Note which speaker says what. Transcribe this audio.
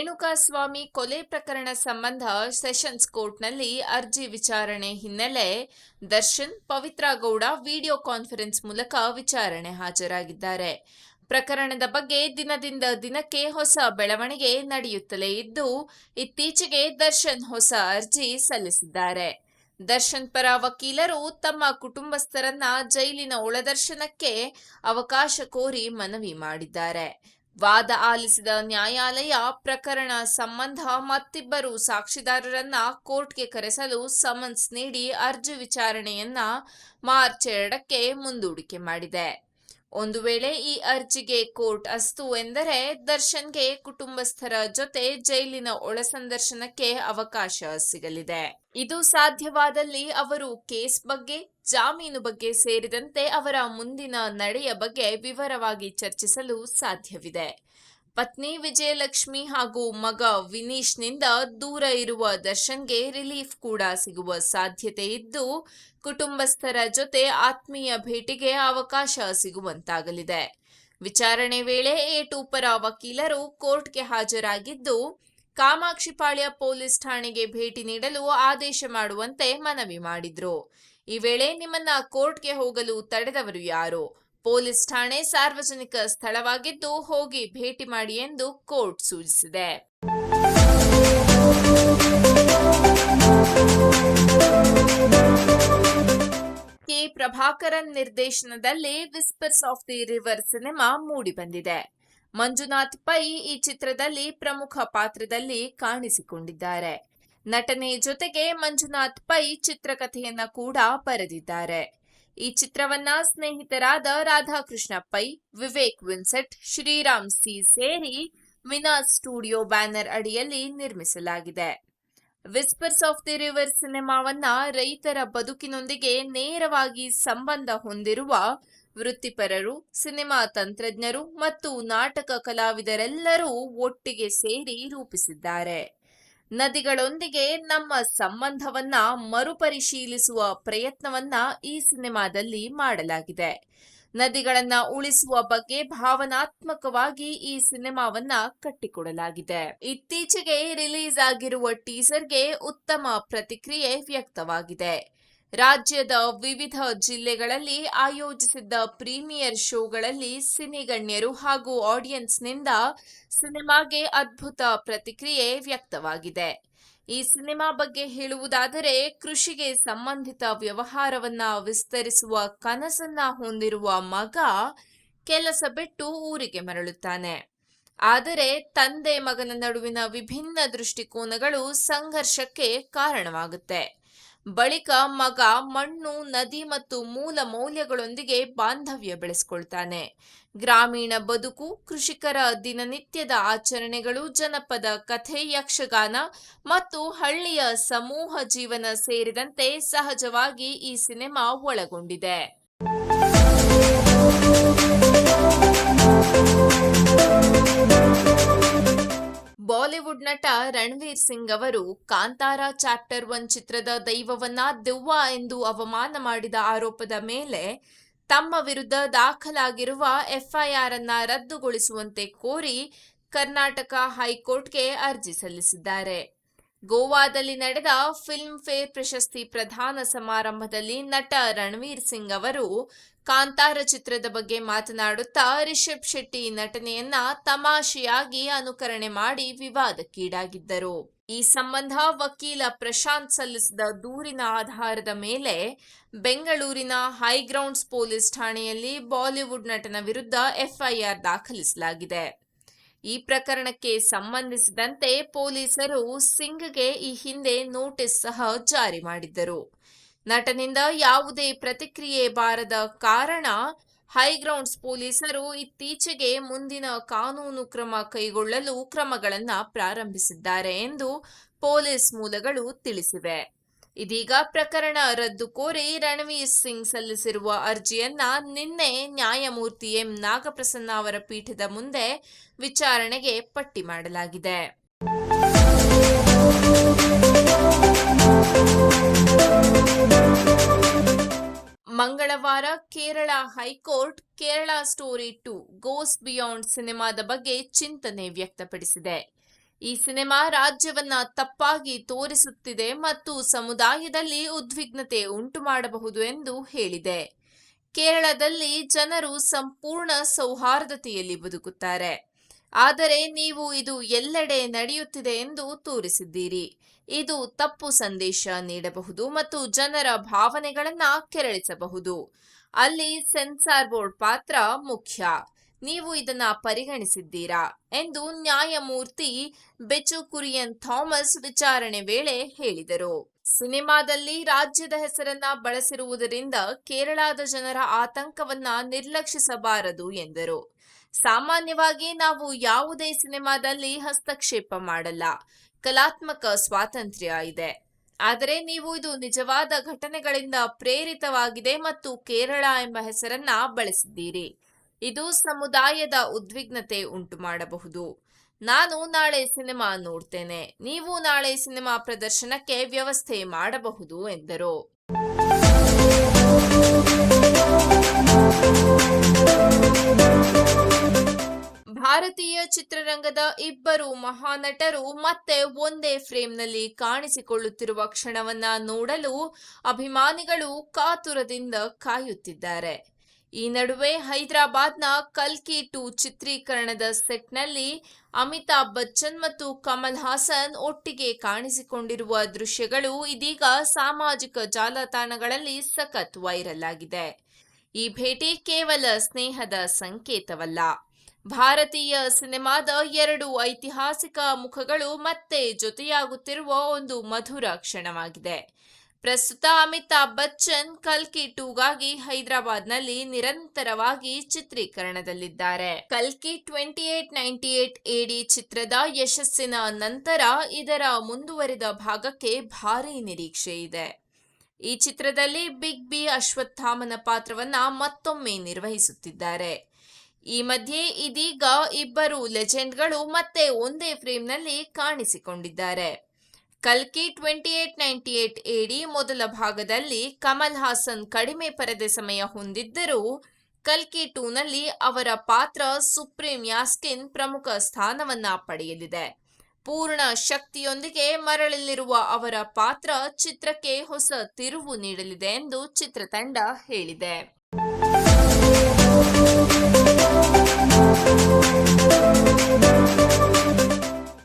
Speaker 1: ರೇಣುಕಾಸ್ವಾಮಿ ಕೊಲೆ ಪ್ರಕರಣ ಸಂಬಂಧ ಸೆಷನ್ಸ್ ಕೋರ್ಟ್ನಲ್ಲಿ ಅರ್ಜಿ ವಿಚಾರಣೆ ಹಿನ್ನೆಲೆ ದರ್ಶನ್, ಪವಿತ್ರ ಗೌಡ ವಿಡಿಯೋ ಕಾನ್ಫರೆನ್ಸ್ ಮೂಲಕ ವಿಚಾರಣೆ ಹಾಜರಾಗಿದ್ದಾರೆ. ಪ್ರಕರಣದ ಬಗ್ಗೆ ದಿನದಿಂದ ದಿನಕ್ಕೆ ಹೊಸ ಬೆಳವಣಿಗೆ ನಡೆಯುತ್ತಲೇ ಇದ್ದು, ಇತ್ತೀಚೆಗೆ ದರ್ಶನ್ ಹೊಸ ಅರ್ಜಿ ಸಲ್ಲಿಸಿದ್ದಾರೆ. ದರ್ಶನ್ ಪರ ವಕೀಲರು ತಮ್ಮ ಕುಟುಂಬಸ್ಥರನ್ನ ಜೈಲಿನ ಒಳದರ್ಶನಕ್ಕೆ ಅವಕಾಶ ಕೋರಿ ಮನವಿ ಮಾಡಿದ್ದಾರೆ. ವಾದ ಆಲಿಸಿದ ನ್ಯಾಯಾಲಯ ಪ್ರಕರಣ ಸಂಬಂಧ ಮತ್ತಿಬ್ಬರು ಸಾಕ್ಷಿದಾರರನ್ನ ಕೋರ್ಟ್ಗೆ ಕರೆಸಲು ಸಮನ್ಸ್ ನೀಡಿ ಅರ್ಜಿ ವಿಚಾರಣೆಯನ್ನ ಮಾರ್ಚ್ 2ಕ್ಕೆ ಮುಂದೂಡಿಕೆ ಮಾಡಿದೆ. ಒಂದು ವೇಳೆ ಈ ಅರ್ಜಿಗೆ ಕೋರ್ಟ್ ಅಸ್ತು ಎಂದರೆ ದರ್ಶನ್ಗೆ ಕುಟುಂಬಸ್ಥರ ಜೊತೆ ಜೈಲಿನ ಒಳಸಂದರ್ಶನಕ್ಕೆ ಅವಕಾಶ ಸಿಗಲಿದೆ. ಇದು ಸಾಧ್ಯವಾದಲ್ಲಿ ಅವರು ಕೇಸ್ ಬಗ್ಗೆ, ಜಾಮೀನು ಬಗ್ಗೆ ಸೇರಿದಂತೆ ಅವರ ಮುಂದಿನ ನಡೆಯ ಬಗ್ಗೆ ವಿವರವಾಗಿ ಚರ್ಚಿಸಲು ಸಾಧ್ಯವಿದೆ. ಪತ್ನಿ ವಿಜಯಲಕ್ಷ್ಮಿ ಹಾಗೂ ಮಗ ವಿನೀಶ್ನಿಂದ ದೂರ ಇರುವ ದರ್ಶನ್ಗೆ ರಿಲೀಫ್ ಕೂಡ ಸಿಗುವ ಸಾಧ್ಯತೆ ಇದ್ದು, ಕುಟುಂಬಸ್ಥರ ಜೊತೆ ಆತ್ಮೀಯ ಭೇಟಿಗೆ ಅವಕಾಶ ಸಿಗುವಂತಾಗಲಿದೆ. ವಿಚಾರಣೆ ವೇಳೆ ಎ2 ಪರ ವಕೀಲರು ಕೋರ್ಟ್ಗೆ ಹಾಜರಾಗಿದ್ದು, ಕಾಮಾಕ್ಷಿಪಾಳ್ಯ ಪೊಲೀಸ್ ಠಾಣೆಗೆ ಭೇಟಿ ನೀಡಲು ಆದೇಶ ಮಾಡುವಂತೆ ಮನವಿ ಮಾಡಿದ್ರು. ಈ ವೇಳೆ ನಿಮ್ಮನ್ನ ಕೋರ್ಟ್ಗೆ ಹೋಗಲು ತಡೆದವರು ಯಾರು? ಪೊಲೀಸ್ ಠಾಣೆ ಸಾರ್ವಜನಿಕ ಸ್ಥಳವಾಗಿದ್ದು ಹೋಗಿ ಭೇಟಿ ಮಾಡಿ ಎಂದು ಕೋರ್ಟ್ ಸೂಚಿಸಿದೆ. ಕೆ. ಪ್ರಭಾಕರನ್ ನಿರ್ದೇಶನದಲ್ಲಿ Whispers of the River cinema ಮೂಡಿಬಂದಿದೆ. ಮಂಜುನಾಥ್ ಪೈ ಈ ಚಿತ್ರದಲ್ಲಿ ಪ್ರಮುಖ ಪಾತ್ರದಲ್ಲಿ ಕಾಣಿಸಿಕೊಂಡಿದ್ದಾರೆ. ನಟನೆ ಜೊತೆಗೆ ಮಂಜುನಾಥ್ ಪೈ ಚಿತ್ರಕಥೆಯನ್ನ ಕೂಡ ಬರೆದಿದ್ದಾರೆ. ಈ ಚಿತ್ರವನ್ನ ಸ್ನೇಹಿತರಾದ ರಾಧಾಕೃಷ್ಣ ಪೈ, ವಿವೇಕ್ ವಿನ್ಸೆಂಟ್, ಶ್ರೀರಾಮ್ ಸಿ ಸೇರಿ ವಿನಾಸ್ ಸ್ಟುಡಿಯೋ ಬ್ಯಾನರ್ ಅಡಿಯಲ್ಲಿ ನಿರ್ಮಿಸಲಾಗಿದೆ. ವಿಸ್ಪರ್ಸ್ ಆಫ್ ದಿ ರಿವರ್ ಸಿನಿಮಾವನ್ನ ರೈತರ ಬದುಕಿನೊಂದಿಗೆ ನೇರವಾಗಿ ಸಂಬಂಧ ಹೊಂದಿರುವ ವೃತ್ತಿಪರರು, ಸಿನಿಮಾ ತಂತ್ರಜ್ಞರು ಮತ್ತು ನಾಟಕ ಕಲಾವಿದರೆಲ್ಲರೂ ಒಟ್ಟಿಗೆ ಸೇರಿ ರೂಪಿಸಿದ್ದಾರೆ. ನದಿಗಳೊಂದಿಗೆ ನಮ್ಮ ಸಂಬಂಧವನ್ನ ಮರುಪರಿಶೀಲಿಸುವ ಪ್ರಯತ್ನವನ್ನ ಈ ಸಿನಿಮಾದಲ್ಲಿ ಮಾಡಲಾಗಿದೆ. ನದಿಗಳನ್ನ ಉಳಿಸುವ ಬಗ್ಗೆ ಭಾವನಾತ್ಮಕವಾಗಿ ಈ ಸಿನಿಮಾವನ್ನ ಕಟ್ಟಿಕೊಡಲಾಗಿದೆ. ಇತ್ತೀಚೆಗೆ ರಿಲೀಸ್ ಆಗಿರುವ ಟೀಸರ್ಗೆ ಉತ್ತಮ ಪ್ರತಿಕ್ರಿಯೆ ವ್ಯಕ್ತವಾಗಿದೆ. ರಾಜ್ಯದ ವಿವಿಧ ಜಿಲ್ಲೆಗಳಲ್ಲಿ ಆಯೋಜಿಸಿದ್ದ ಪ್ರೀಮಿಯರ್ ಶೋಗಳಲ್ಲಿ ಸಿನಿಗಣ್ಯರು ಹಾಗೂ ಆಡಿಯನ್ಸ್ನಿಂದ ಸಿನಿಮಾಗೆ ಅದ್ಭುತ ಪ್ರತಿಕ್ರಿಯೆ ವ್ಯಕ್ತವಾಗಿದೆ. ಈ ಸಿನಿಮಾ ಬಗ್ಗೆ ಹೇಳುವುದಾದರೆ, ಕೃಷಿಗೆ ಸಂಬಂಧಿತ ವ್ಯವಹಾರವನ್ನ ವಿಸ್ತರಿಸುವ ಕನಸನ್ನ ಹೊಂದಿರುವ ಮಗ ಕೆಲಸ ಬಿಟ್ಟು ಊರಿಗೆ ಮರಳುತ್ತಾನೆ. ಆದರೆ ತಂದೆ ಮಗನ ನಡುವಿನ ವಿಭಿನ್ನ ದೃಷ್ಟಿಕೋನಗಳು ಸಂಘರ್ಷಕ್ಕೆ ಕಾರಣವಾಗುತ್ತೆ. ಬಳಿಕ ಮಗ ಮಣ್ಣು, ನದಿ ಮತ್ತು ಮೂಲ ಮೌಲ್ಯಗಳೊಂದಿಗೆ ಬಾಂಧವ್ಯ ಬೆಳೆಸಿಕೊಳ್ತಾನೆ. ಗ್ರಾಮೀಣ ಬದುಕು, ಕೃಷಿಕರ ದಿನನಿತ್ಯದ ಆಚರಣೆಗಳು, ಜನಪದ ಕಥೆ, ಯಕ್ಷಗಾನ ಮತ್ತು ಹಳ್ಳಿಯ ಸಮೂಹ ಜೀವನ ಸೇರಿದಂತೆ ಸಹಜವಾಗಿ ಈ ಸಿನಿಮಾ ಒಳಗೊಂಡಿದೆ. ಬಾಲಿವುಡ್ ನಟ ರಣವೀರ್ ಸಿಂಗ್ ಅವರು ಕಾಂತಾರ ಚಾಪ್ಟರ್ 1 ಚಿತ್ರದ ದೈವವನ್ನ ದೆವ್ವ ಎಂದು ಅವಮಾನ ಮಾಡಿದ ಆರೋಪದ ಮೇಲೆ ತಮ್ಮ ವಿರುದ್ಧ ದಾಖಲಾಗಿರುವ ಎಫ್ಐಆರ್ ಅನ್ನ ರದ್ದುಗೊಳಿಸುವಂತೆ ಕೋರಿ ಕರ್ನಾಟಕ ಹೈಕೋರ್ಟ್ಗೆ ಅರ್ಜಿ ಸಲ್ಲಿಸಿದ್ದಾರೆ. ಗೋವಾದಲ್ಲಿ ನಡೆದ ಫಿಲ್ಮ್ ಫೇರ್ ಪ್ರಶಸ್ತಿ ಪ್ರದಾನ ಸಮಾರಂಭದಲ್ಲಿ ನಟ ರಣವೀರ್ ಸಿಂಗ್ ಅವರು ಕಾಂತಾರ ಚಿತ್ರದ ಬಗ್ಗೆ ಮಾತನಾಡುತ್ತಾ ರಿಷಬ್ ಶೆಟ್ಟಿ ನಟನೆಯನ್ನ ತಮಾಷೆಯಾಗಿ ಅನುಕರಣೆ ಮಾಡಿ ವಿವಾದಕ್ಕೀಡಾಗಿದ್ದರು. ಈ ಸಂಬಂಧ ವಕೀಲ ಪ್ರಶಾಂತ್ ಸಲ್ಲಿಸಿದ ದೂರಿನ ಆಧಾರದ ಮೇಲೆ ಬೆಂಗಳೂರಿನ ಹೈಗ್ರೌಂಡ್ಸ್ ಪೊಲೀಸ್ ಠಾಣೆಯಲ್ಲಿ ಬಾಲಿವುಡ್ ನಟನ ವಿರುದ್ಧ ಎಫ್ಐಆರ್ ದಾಖಲಿಸಲಾಗಿದೆ. ಈ ಪ್ರಕರಣಕ್ಕೆ ಸಂಬಂಧಿಸಿದಂತೆ ಪೊಲೀಸರು ಸಿಂಗ್ಗೆ ಈ ಹಿಂದೆ ನೋಟಿಸ್ ಸಹ ಜಾರಿ ಮಾಡಿದ್ದರು. ನಟನಿಂದ ಯಾವುದೇ ಪ್ರತಿಕ್ರಿಯೆ ಬಾರದ ಕಾರಣ ಹೈಗ್ರೌಂಡ್ಸ್ ಪೊಲೀಸರು ಇತ್ತೀಚೆಗೆ ಮುಂದಿನ ಕಾನೂನು ಕ್ರಮ ಕೈಗೊಳ್ಳಲು ಕ್ರಮಗಳನ್ನು ಪ್ರಾರಂಭಿಸಿದ್ದಾರೆ ಎಂದು ಪೊಲೀಸ್ ಮೂಲಗಳು ತಿಳಿಸಿವೆ. ಇದೀಗ ಪ್ರಕರಣ ರದ್ದು ಕೋರಿ ರಣವೀರ್ ಸಿಂಗ್ ಸಲ್ಲಿಸಿರುವ ಅರ್ಜಿಯನ್ನ ನಿನ್ನೆ ನ್ಯಾಯಮೂರ್ತಿ ಎಂ ನಾಗಪ್ರಸನ್ನ ಅವರ ಪೀಠದ ಮುಂದೆ ವಿಚಾರಣೆಗೆ ಪಟ್ಟಿ ಮಾಡಲಾಗಿದೆ. ಮಂಗಳವಾರ Kerala high court Kerala story 2 goes beyond ಸಿನಿಮಾದ ಬಗ್ಗೆ ಚಿಂತನೆ ವ್ಯಕ್ತಪಡಿಸಿದೆ. ಈ ಸಿನಿಮಾ ರಾಜ್ಯವನ್ನ ತಪ್ಪಾಗಿ ತೋರಿಸುತ್ತಿದೆ ಮತ್ತು ಸಮುದಾಯದಲ್ಲಿ ಉದ್ವಿಗ್ನತೆ ಉಂಟು ಮಾಡಬಹುದು ಎಂದು ಹೇಳಿದೆ. ಕೇರಳದಲ್ಲಿ ಜನರು ಸಂಪೂರ್ಣ ಸೌಹಾರ್ದತೆಯಲ್ಲಿ ಬದುಕುತ್ತಾರೆ. ಆದರೆ ನೀವು ಇದು ಎಲ್ಲೆಡೆ ನಡೆಯುತ್ತಿದೆ ಎಂದು ತೋರಿಸಿದ್ದೀರಿ. ಇದು ತಪ್ಪು ಸಂದೇಶ ನೀಡಬಹುದು ಮತ್ತು ಜನರ ಭಾವನೆಗಳನ್ನ ಕೆರಳಿಸಬಹುದು. ಅಲ್ಲಿ ಸೆನ್ಸಾರ್ ಬೋರ್ಡ್ ಪಾತ್ರ ಮುಖ್ಯ. ನೀವು ಇದನ್ನ ಪರಿಗಣಿಸಿದ್ದೀರಾ ಎಂದು ನ್ಯಾಯಮೂರ್ತಿ ಬೆಚು ಕುರಿಯನ್ ಥಾಮಸ್ ವಿಚಾರಣೆ ವೇಳೆ ಹೇಳಿದರು. ಸಿನಿಮಾದಲ್ಲಿ ರಾಜ್ಯದ ಹೆಸರನ್ನ ಬಳಸಿರುವುದರಿಂದ ಕೇರಳದ ಜನರ ಆತಂಕವನ್ನ ನಿರ್ಲಕ್ಷಿಸಬಾರದು ಎಂದರು. ಸಾಮಾನ್ಯವಾಗಿ ನಾವು ಯಾವುದೇ ಸಿನಿಮಾದಲ್ಲಿ ಹಸ್ತಕ್ಷೇಪ ಮಾಡಲ್ಲ. ಕಲಾತ್ಮಕ ಸ್ವಾತಂತ್ರ್ಯ ಇದೆ. ಆದರೆ ನೀವು ಇದು ನಿಜವಾದ ಘಟನೆಗಳಿಂದ ಪ್ರೇರಿತವಾಗಿದೆ ಮತ್ತು ಕೇರಳ ಎಂಬ ಹೆಸರನ್ನ ಬಳಸಿದ್ದೀರಿ. ಇದು ಸಮುದಾಯದ ಉದ್ವಿಗ್ನತೆ ಉಂಟು ಮಾಡಬಹುದು. ನಾನು ನಾಳೆ ಸಿನಿಮಾ ನೋಡ್ತೇನೆ. ನೀವು ನಾಳೆ ಸಿನಿಮಾ ಪ್ರದರ್ಶನಕ್ಕೆ ವ್ಯವಸ್ಥೆ ಮಾಡಬಹುದು ಎಂದರು. ಭಾರತೀಯ ಚಿತ್ರರಂಗದ ಇಬ್ಬರು ಮಹಾನಟರು ಮತ್ತೆ ಒಂದೇ ಫ್ರೇಮ್ನಲ್ಲಿ ಕಾಣಿಸಿಕೊಳ್ಳುತ್ತಿರುವ ಕ್ಷಣವನ್ನ ನೋಡಲು ಅಭಿಮಾನಿಗಳು ಕಾತುರದಿಂದ ಕಾಯುತ್ತಿದ್ದಾರೆ. ಈ ನಡುವೆ ಹೈದರಾಬಾದ್ನ ಕಲ್ಕಿ 2 ಚಿತ್ರೀಕರಣದ ಸೆಟ್ನಲ್ಲಿ ಅಮಿತಾಬ್ ಬಚ್ಚನ್ ಮತ್ತು ಕಮಲ್ ಹಾಸನ್ ಒಟ್ಟಿಗೆ ಕಾಣಿಸಿಕೊಂಡಿರುವ ದೃಶ್ಯಗಳು ಇದೀಗ ಸಾಮಾಜಿಕ ಜಾಲತಾಣಗಳಲ್ಲಿ ಸಖತ್ ವೈರಲ್ ಆಗಿದೆ. ಈ ಭೇಟಿ ಕೇವಲ ಸ್ನೇಹದ ಸಂಕೇತವಲ್ಲ. ಭಾರತೀಯ ಸಿನಿಮಾದ 2 ಐತಿಹಾಸಿಕ ಮುಖಗಳು ಮತ್ತೆ ಜೊತೆಯಾಗುತ್ತಿರುವ ಒಂದು ಮಧುರ ಕ್ಷಣವಾಗಿದೆ. ಪ್ರಸ್ತುತ ಅಮಿತಾಬ್ ಬಚ್ಚನ್ ಕಲ್ಕಿ 2ಗಾಗಿ ಹೈದರಾಬಾದ್ನಲ್ಲಿ ನಿರಂತರವಾಗಿ ಚಿತ್ರೀಕರಣದಲ್ಲಿದ್ದಾರೆ. ಕಲ್ಕಿ 2898 AD ಚಿತ್ರದ ಯಶಸ್ಸಿನ ನಂತರ ಇದರ ಮುಂದುವರಿದ ಭಾಗಕ್ಕೆ ಭಾರೀ ನಿರೀಕ್ಷೆ ಇದೆ. ಈ ಚಿತ್ರದಲ್ಲಿ ಬಿಗ್ ಬಿ ಅಶ್ವತ್ಥಾಮನ ಪಾತ್ರವನ್ನ ಮತ್ತೊಮ್ಮೆ ನಿರ್ವಹಿಸುತ್ತಿದ್ದಾರೆ. ಈ ಮಧ್ಯೆ ಇದೀಗ ಇಬ್ಬರು ಲೆಜೆಂಡ್ಗಳು ಮತ್ತೆ ಒಂದೇ ಫ್ರೇಮ್ನಲ್ಲಿ ಕಾಣಿಸಿಕೊಂಡಿದ್ದಾರೆ. ಕಲ್ಕಿ 2898 AD ಮೊದಲ ಭಾಗದಲ್ಲಿ ಕಮಲ್ ಹಾಸನ್ ಕಡಿಮೆ ಪರದೆ ಸಮಯ ಹೊಂದಿದ್ದರೂ ಕಲ್ಕಿ 2ನಲ್ಲಿ ಅವರ ಪಾತ್ರ ಸುಪ್ರೀಂ ಯಾಸ್ಕಿನ್ ಪ್ರಮುಖ ಸ್ಥಾನವನ್ನ ಪಡೆಯಲಿದೆ. ಪೂರ್ಣ ಶಕ್ತಿಯೊಂದಿಗೆ ಮರಳಲಿರುವ ಅವರ ಪಾತ್ರ ಚಿತ್ರಕ್ಕೆ ಹೊಸ ತಿರುವು ನೀಡಲಿದೆ ಎಂದು ಚಿತ್ರತಂಡ ಹೇಳಿದೆ.